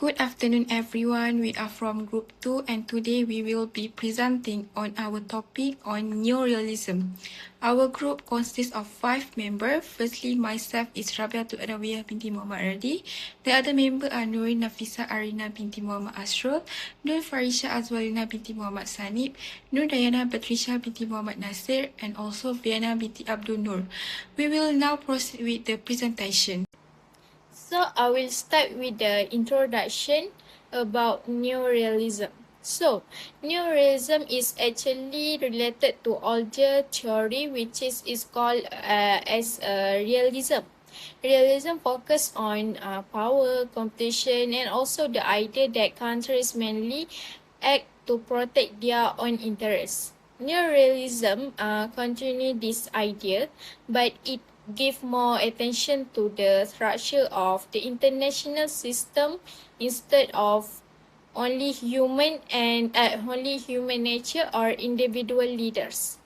Good afternoon, everyone. We are from Group 2, and today we will be presenting on our topic on Neorealism. Our group consists of 5 members. Firstly, myself is Rabiatul Adawiyah binti Muhammad Radi. The other members are Nurin Nafisa Arina binti Muhammad Asrul, Nur Farisha Azwalina binti Muhammad Sanib, Nur Dayana Batrisha binti Muhammad Nasir, and also Viana binti Abdul Nur. We will now proceed with the presentation. So I will start with the introduction about Neorealism. So, Neorealism is actually related to older theory which is called as Realism. Realism focuses on power, competition, and also the idea that countries mainly act to protect their own interests. Neorealism continue this idea, but it give more attention to the structure of the international system instead of only human nature or individual leaders.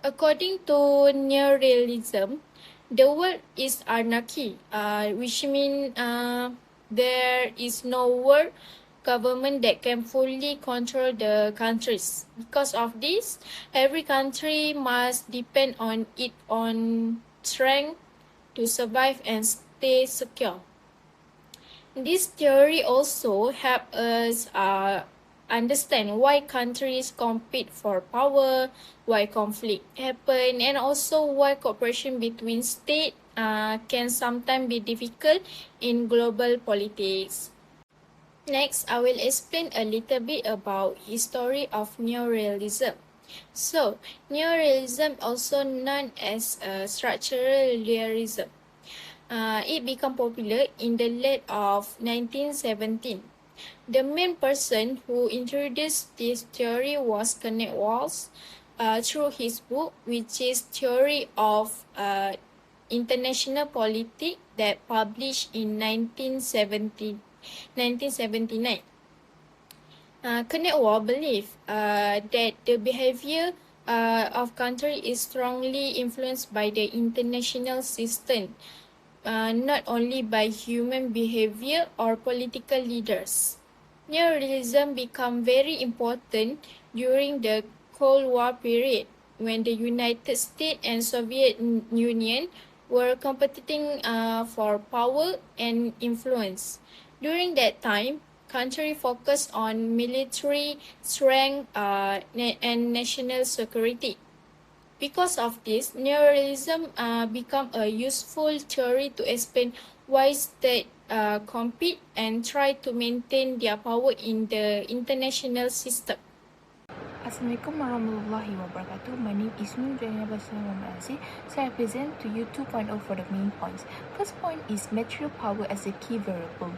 According to neorealism, the world is anarchy, which means there is no world government that can fully control the countries. Because of this, every country must depend on its own strength to survive and stay secure. This theory also helps us understand why countries compete for power, why conflict happen, and also why cooperation between states can sometimes be difficult in global politics. Next, I will explain a little bit about history of neorealism. So, neorealism, also known as structural realism, it became popular in the late of 1917. The main person who introduced this theory was Kenneth Walsh through his book, which is Theory of International Politics, that published in 1979. Kenneth Walsh believed that the behavior of country is strongly influenced by the international system, not only by human behavior or political leaders. Neorealism became very important during the Cold War period, when the United States and Soviet Union were competing for power and influence. During that time, country focused on military strength and national security. Because of this, neorealism became a useful theory to explain why states compete and try to maintain their power in the international system. Assalamualaikum warahmatullahi wabarakatuh. My name is Nur Dayana Batrisha Muhammad Nasir. So I present to you 2.0 for the main points. First point is material power as a key variable.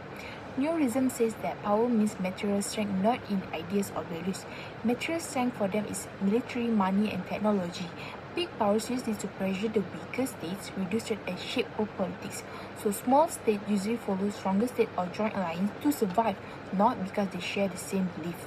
Neorealism says that power means material strength, not in ideas or values. Material strength for them is military, money, and technology. Big powers use this to pressure the weaker states, reduce trade, and shape world politics. So small states usually follow stronger state or joint alliance to survive, not because they share the same belief.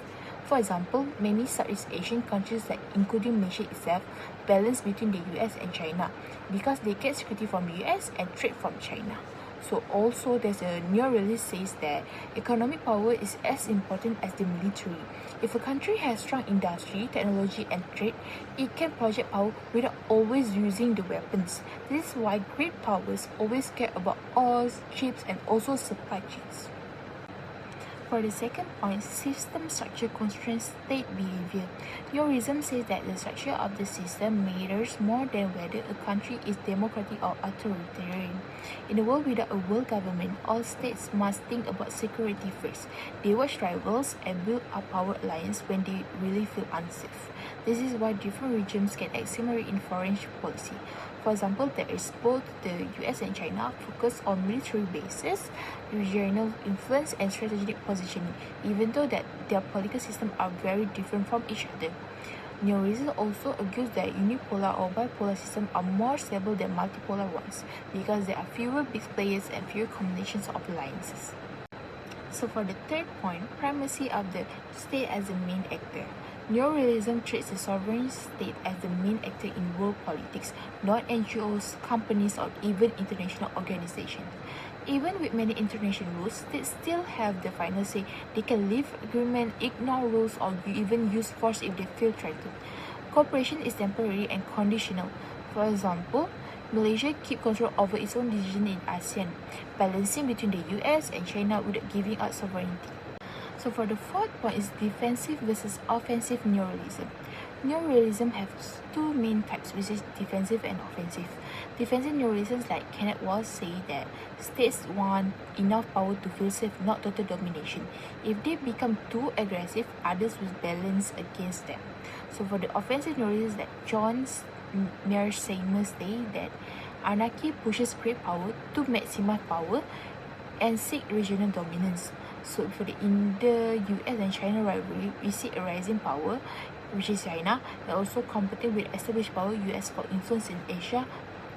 For example, many Southeast Asian countries, like including Malaysia itself, balance between the US and China because they get security from the US and trade from China. So also there's a neorealist says that economic power is as important as the military. If a country has strong industry, technology, and trade, it can project power without always using the weapons. This is why great powers always care about oils, chips, and also supply chains. For the second point, system structure constrains state behavior. Neorealism says that the structure of the system matters more than whether a country is democratic or authoritarian. In a world without a world government, all states must think about security first. They watch rivals and build up power alliance when they really feel unsafe. This is why different regimes can accelerate in foreign policy. For example, there is both the US and China focus on military bases, regional influence, and strategic positioning, even though that their political systems are very different from each other. Neorealism also argues that unipolar or bipolar systems are more stable than multipolar ones because there are fewer big players and fewer combinations of alliances. So for the third point, primacy of the state as the main actor. Neorealism treats the sovereign state as the main actor in world politics, not NGOs, companies, or even international organizations. Even with many international rules, states still have the final say. They can leave agreement, ignore rules, or even use force if they feel threatened. Cooperation is temporary and conditional. For example, Malaysia keep control over its own decision in ASEAN, balancing between the US and China without giving up sovereignty. So for the fourth point is defensive versus offensive neorealism. Neorealism has two main types, which is defensive and offensive. Defensive neorealisms like Kenneth Walsh say that states want enough power to feel safe, not total domination. If they become too aggressive, others will balance against them. So for the offensive neorealisms like John Mearsheimer say that anarchy pushes great power to maximize power and seek regional dominance. So for in the US and China rivalry, we see a rising power, which is China, and also competing with established power US for influence in Asia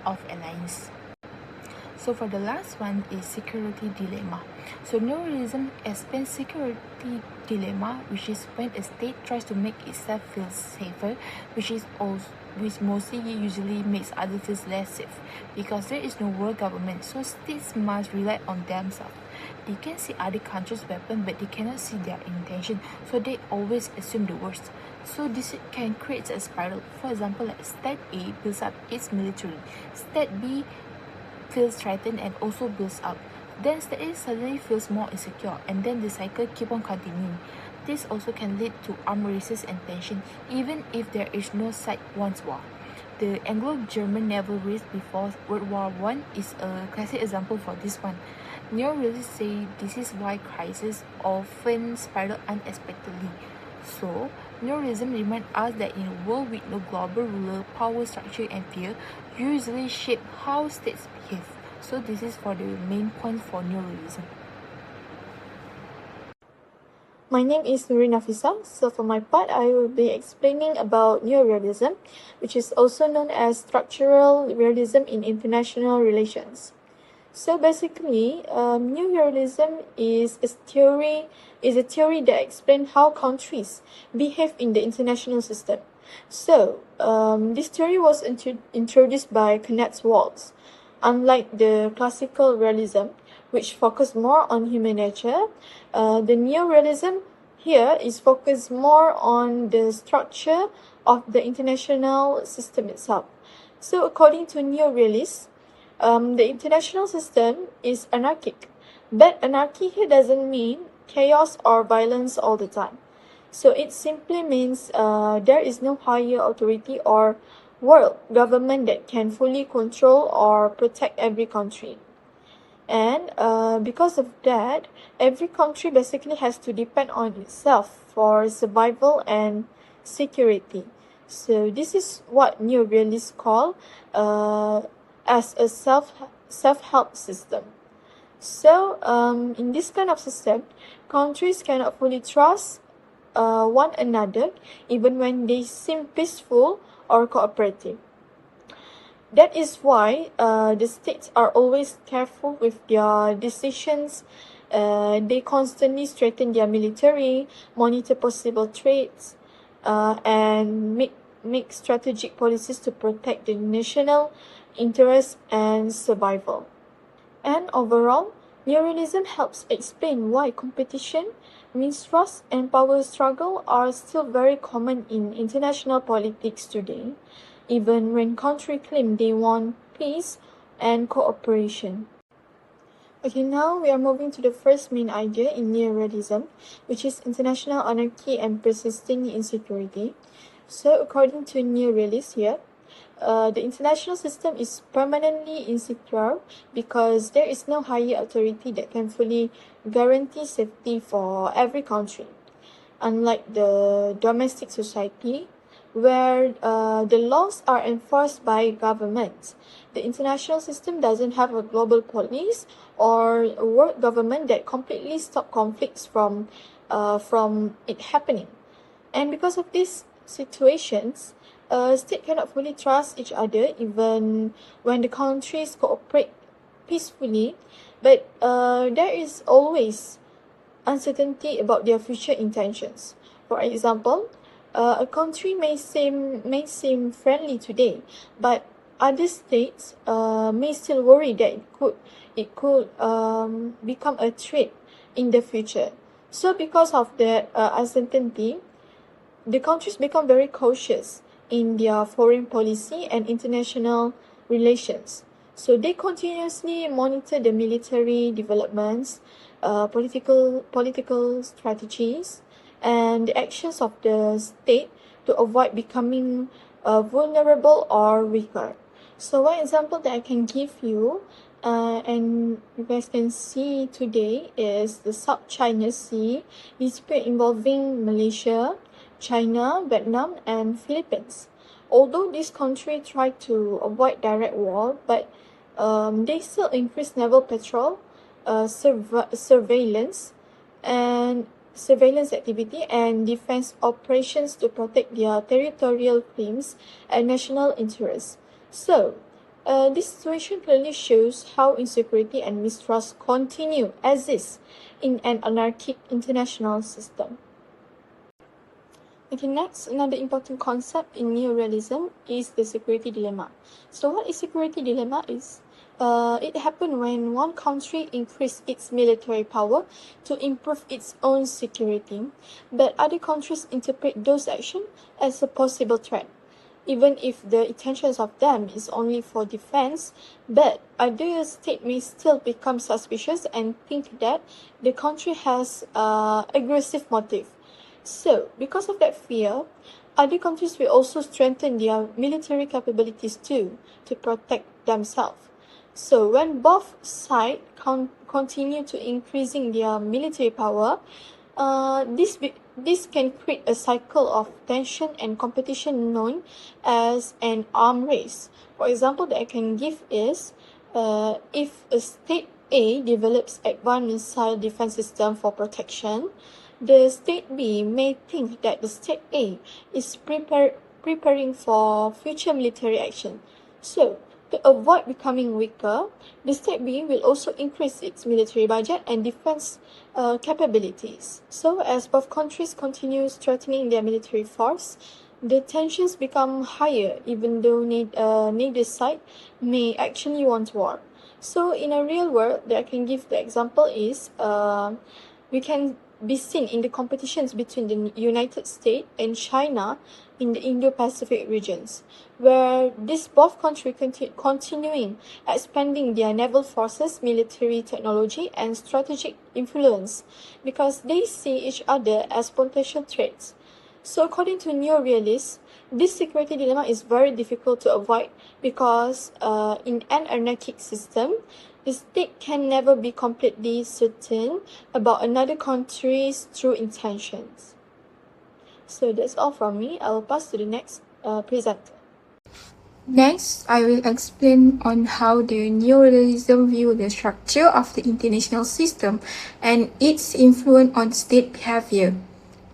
of alliance. So for the last one is security dilemma. So neorealism explains security dilemma, which is when a state tries to make itself feel safer, which mostly usually makes others feel less safe, because there is no world government, so states must rely on themselves. They can see other countries' weapons, but they cannot see their intention, so they always assume the worst. So this can create a spiral. For example, like State A builds up its military, State B feels threatened and also builds up. Then State A suddenly feels more insecure, and then the cycle keep on continuing. This also can lead to armed races and tension, even if there is no side wants war. The Anglo-German naval race before World War I is a classic example for this one. Neorealists say this is why crises often spiral unexpectedly. So, neorealism reminds us that in a world with no global ruler, power structure and fear usually shape how states behave. So this is for the main point for neorealism. My name is Nuri Nafisa. So for my part, I will be explaining about neorealism, which is also known as structural realism in international relations. So basically, neorealism is a theory that explains how countries behave in the international system. So this theory was introduced by Kenneth Walsh. Unlike the classical realism, which focused more on human nature, the neorealism here is focused more on the structure of the international system itself. So according to neorealists, the international system is anarchic, but anarchy here doesn't mean chaos or violence all the time. So it simply means there is no higher authority or world government that can fully control or protect every country. And because of that, every country basically has to depend on itself for survival and security. So this is what neorealists call as a self-help system. So in this kind of system, countries cannot fully trust one another even when they seem peaceful or cooperative. That is why the states are always careful with their decisions. They constantly strengthen their military, monitor possible threats, and make strategic policies to protect the national interest and survival. And overall, neorealism helps explain why competition, mistrust, and power struggle are still very common in international politics today, even when countries claim they want peace and cooperation. Okay, now we are moving to the first main idea in neorealism, which is international anarchy and persisting insecurity. So according to neorealists here, the international system is permanently insecure because there is no higher authority that can fully guarantee safety for every country. Unlike the domestic society, where the laws are enforced by governments, the international system doesn't have a global police or a world government that completely stop conflicts from it happening. And because of these situations, states cannot fully trust each other even when the countries cooperate peacefully, but there is always uncertainty about their future intentions. For example, a country may seem friendly today, but other states may still worry that it could become a threat in the future. So because of that uncertainty, the countries become very cautious in their foreign policy and international relations. So they continuously monitor the military developments, political strategies, and the actions of the state to avoid becoming vulnerable or weaker. So one example that I can give you, and you guys can see today, is the South China Sea dispute involving Malaysia, China, Vietnam, and Philippines. Although these countries try to avoid direct war, but they still increase naval patrol, surveillance, and surveillance activity and defense operations to protect their territorial claims and national interests. So, this situation clearly shows how insecurity and mistrust continue exist in an anarchic international system. Okay, next, another important concept in neorealism is the security dilemma. So what is security dilemma is? It happened when one country increased its military power to improve its own security, but other countries interpret those actions as a possible threat. Even if the intentions of them is only for defense, but other state may still become suspicious and think that the country has aggressive motive. So, because of that fear, other countries will also strengthen their military capabilities too to protect themselves. So, when both sides continue to increasing their military power, this can create a cycle of tension and competition known as an arms race. For example, that I can give is, if a state A develops advanced missile defense system for protection, the state B may think that the state A is preparing for future military action. So, to avoid becoming weaker, the state B will also increase its military budget and defense capabilities. So, as both countries continue strengthening their military force, the tensions become higher even though neither side may actually want war. So, in a real world, that I can give the example is, we can be seen in the competitions between the United States and China in the Indo-Pacific regions, where these both countries continuing expanding their naval forces, military technology, and strategic influence because they see each other as potential threats. So according to neorealists, this security dilemma is very difficult to avoid because in an anarchic system, the state can never be completely certain about another country's true intentions. So that's all from me. I will pass to the next presenter. Next, I will explain on how the neorealism view the structure of the international system and its influence on state behavior.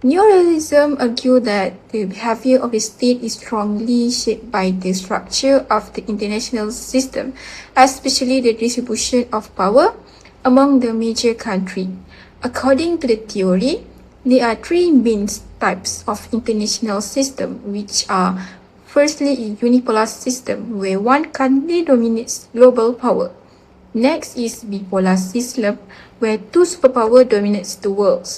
Neorealism argues that the behavior of the state is strongly shaped by the structure of the international system, especially the distribution of power among the major countries. According to the theory, there are three main types of international system, which are firstly a unipolar system where one country dominates global power. Next is bipolar system where two superpowers dominates the world.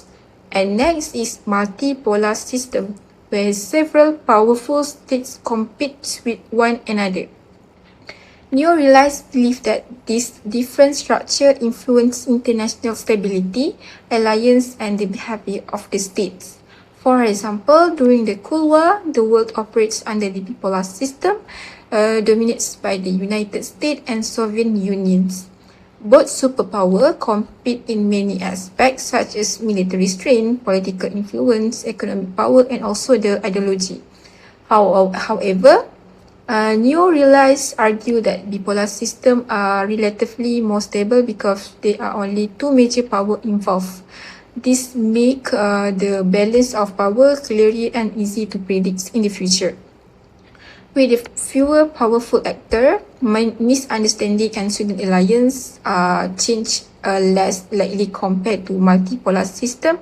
And next is multipolar system, where several powerful states compete with one another. Neorealists believe that this different structure influence international stability, alliance, and the behavior of the states. For example, during the Cold War, the world operates under the bipolar system, dominated by the United States and Soviet Unions. Both superpowers compete in many aspects such as military strength, political influence, economic power, and also the ideology. However, neorealists argue that bipolar systems are relatively more stable because there are only two major powers involved. This makes the balance of power clearly and easy to predict in the future. With fewer powerful actors, misunderstanding and student alliance change less likely compared to multipolar system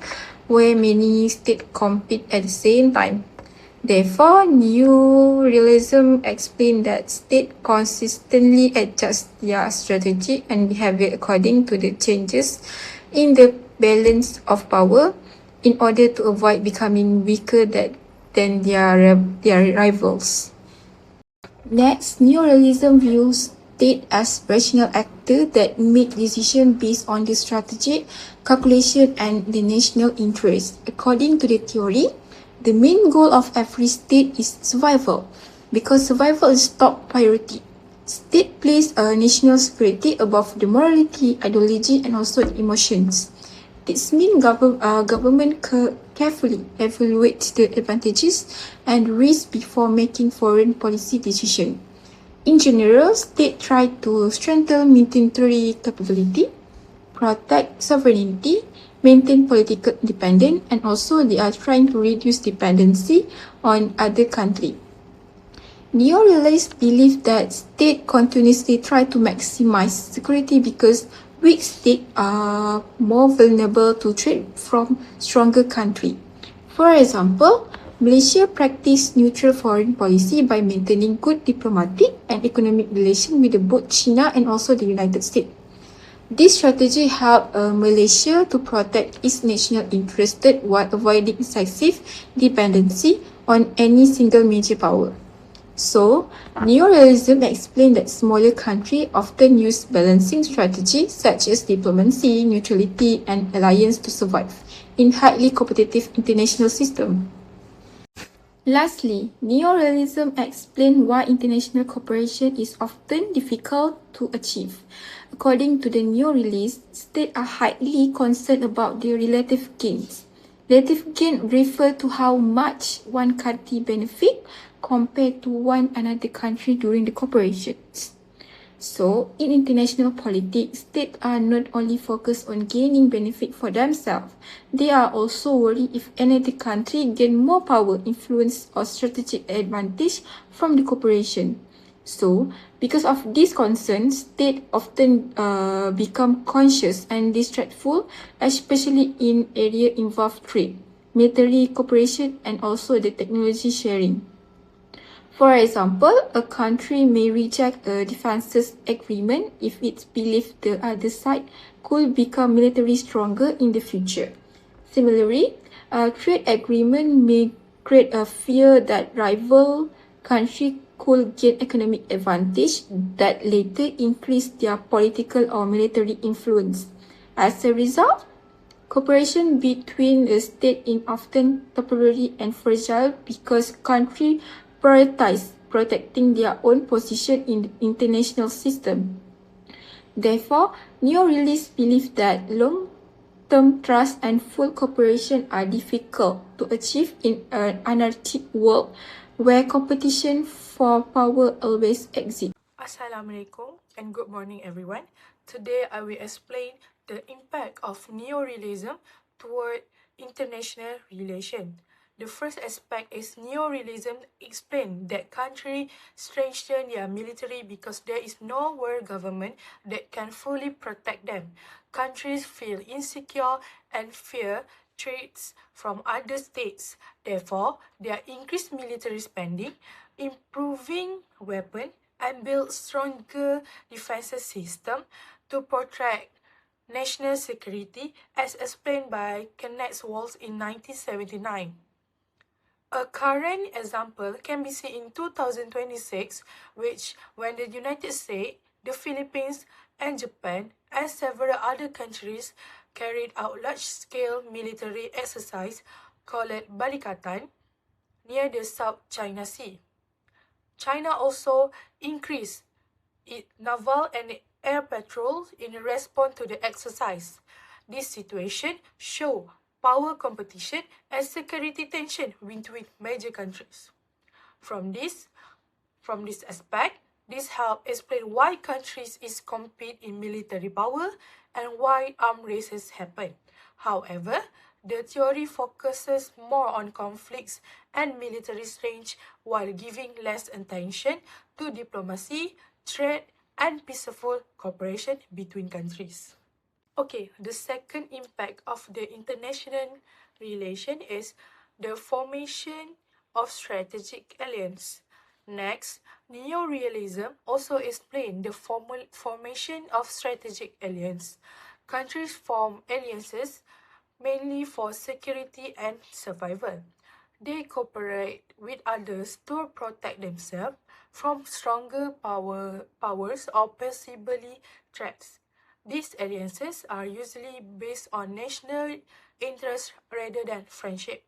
where many states compete at the same time. Therefore, new realism explains that states consistently adjust their strategy and behavior according to the changes in the balance of power in order to avoid becoming weaker than their rivals. Next, neorealism views state as rational actor that make decisions based on the strategy, calculation, and the national interest. According to the theory, the main goal of every state is survival, because survival is top priority. State place national security above the morality, ideology, and also the emotions. This means government carefully evaluates the advantages and risks before making foreign policy decisions. In general, states try to strengthen military capability, protect sovereignty, maintain political independence, and also they are trying to reduce dependency on other countries. Neo-realists believe that states continuously try to maximize security because weak states are more vulnerable to threat from stronger countries. For example, Malaysia practiced neutral foreign policy by maintaining good diplomatic and economic relations with both China and also the United States. This strategy helped Malaysia to protect its national interests while avoiding excessive dependency on any single major power. So, neorealism explained that smaller countries often use balancing strategies such as diplomacy, neutrality, and alliance to survive in highly competitive international system. Lastly, neorealism explained why international cooperation is often difficult to achieve. According to the neorealists, states are highly concerned about their relative gains. Relative gain refer to how much one country benefit compared to one another country during the cooperations. So, in international politics, states are not only focused on gaining benefit for themselves, they are also worried if another country gain more power, influence, or strategic advantage from the cooperation. So, because of these concerns, states often become conscious and distrustful, especially in areas involved trade, military cooperation, and also the technology sharing. For example, a country may reject a defenses agreement if it believes the other side could become militarily stronger in the future. Similarly, a trade agreement may create a fear that rival country could gain economic advantage that later increase their political or military influence. As a result, cooperation between the states is often temporary and fragile because countries prioritize protecting their own position in the international system. Therefore, neo-realists believe that long-term trust and full cooperation are difficult to achieve in an anarchic world where competition for power always exists. Assalamualaikum and good morning everyone. Today I will explain the impact of neorealism toward international relations. The first aspect is neorealism explains that countries strengthen their military because there is no world government that can fully protect them. Countries feel insecure and fear threats from other states. Therefore, their increased military spending, improving weapons, and build stronger defense system to protect national security as explained by Kenneth Waltz in 1979. A current example can be seen in 2026, when the United States, the Philippines, and Japan, and several other countries carried out large-scale military exercise called Balikatan near the South China Sea. China also increased its naval and air patrols in response to the exercise. This situation shows power competition and security tension between major countries. From this aspect, this helps explain why countries is compete in military power and why armed races happen. However, the theory focuses more on conflicts and military strength while giving less attention to diplomacy, trade, and peaceful cooperation between countries. Okay, the second impact of the international relation is the formation of strategic alliance. Next, neorealism also explains the formation of strategic alliance. Countries form alliances mainly for security and survival. They cooperate with others to protect themselves from stronger powers or possibly threats. These alliances are usually based on national interest rather than friendship.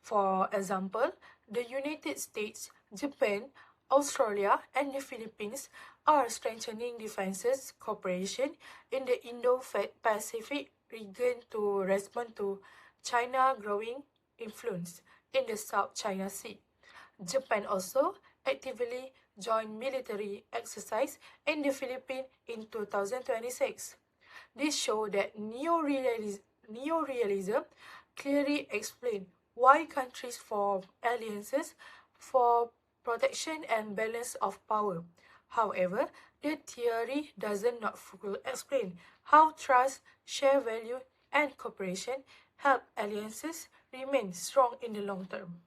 For example, the United States, Japan, Australia, and the Philippines are strengthening defenses cooperation in the Indo-Pacific region to respond to China's growing influence in the South China Sea. Japan also actively joined military exercise in the Philippines in 2026. This shows that neorealism clearly explains why countries form alliances for protection and balance of power. However, the theory does not fully explain how trust, shared value, and cooperation help alliances remain strong in the long term.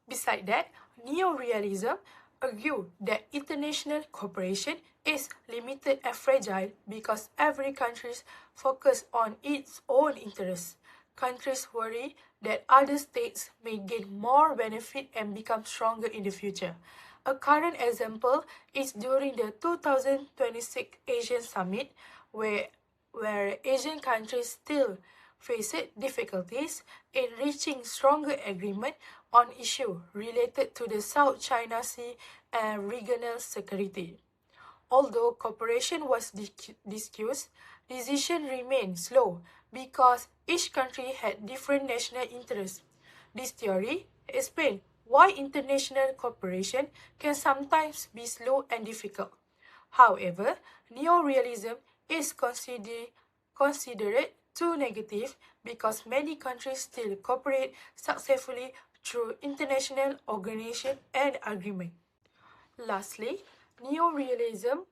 Besides that, neorealism argues that international cooperation is limited and fragile because every country focuses on its own interests. Countries worry that other states may gain more benefit and become stronger in the future. A current example is during the 2026 Asian Summit, where Asian countries still faced difficulties in reaching stronger agreement on issues related to the South China Sea and regional security. Although cooperation was discussed, decision remained slow because each country had different national interests. This theory explains why international cooperation can sometimes be slow and difficult. However, neorealism is considered too negative because many countries still cooperate successfully through international organization and agreement. Lastly, neorealism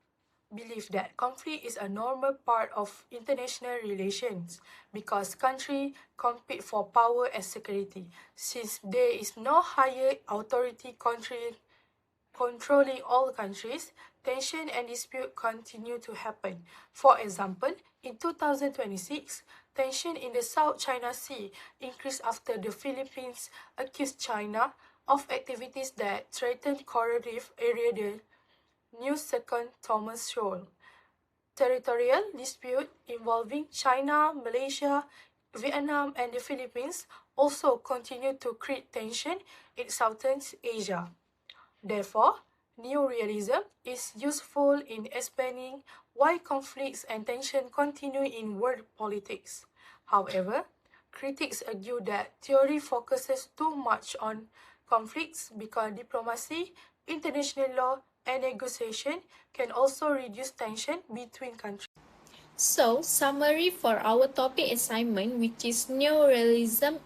believes that conflict is a normal part of international relations because countries compete for power and security. Since there is no higher authority controlling all countries, tension and dispute continue to happen. For example, in 2026, tension in the South China Sea increased after the Philippines accused China of activities that threaten coral reef area the new second Thomas Shoal. Territorial dispute involving China, Malaysia, Vietnam, and the Philippines also continue to create tension in Southeast Asia. Therefore, neorealism is useful in explaining why conflicts and tension continue in world politics. However, critics argue that theory focuses too much on conflicts because diplomacy, international law, and negotiation can also reduce tension between countries. So, summary for our topic assignment, which is neorealism,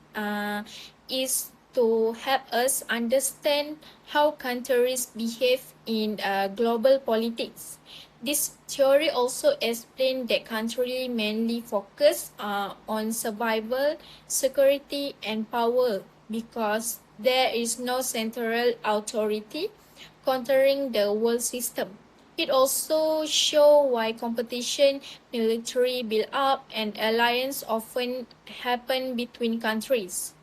is to help us understand how countries behave in global politics. This theory also explains that countries mainly focus on survival, security, and power because there is no central authority controlling the world system. It also shows why competition, military build-up, and alliance often happen between countries.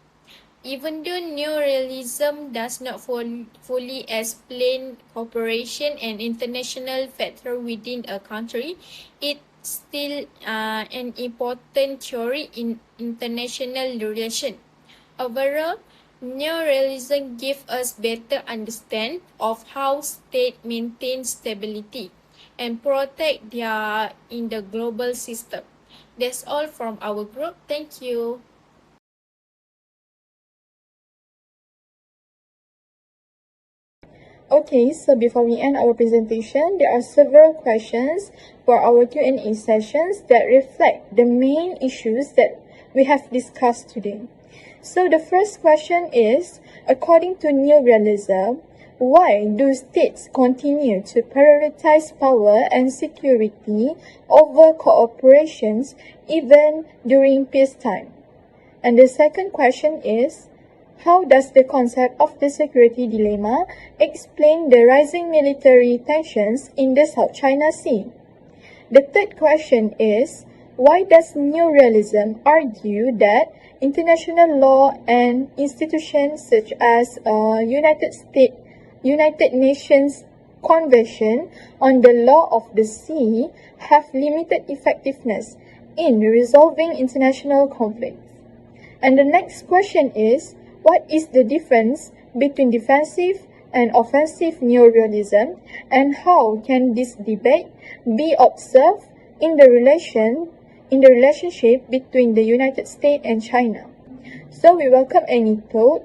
Even though neorealism does not fully explain cooperation and international factors within a country, it's still an important theory in international relations. Overall, neorealism gives us better understanding of how states maintain stability and protect their in the global system. That's all from our group. Thank you. Okay, so before we end our presentation, there are several questions for our Q&A sessions that reflect the main issues that we have discussed today. So the first question is, according to neorealism, why do states continue to prioritize power and security over cooperations even during peacetime? And the second question is, How does the concept of the security dilemma explain the rising military tensions in the South China Sea? The third question is, why does neorealism argue that international law and institutions such as United Nations Convention on the Law of the Sea have limited effectiveness in resolving international conflicts? And the next question is, what is the difference between defensive and offensive neorealism, and how can this debate be observed in the relationship between the United States and China? So we welcome any thought,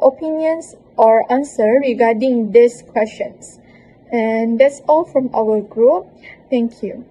opinions, or answer regarding these questions. And that's all from our group. Thank you.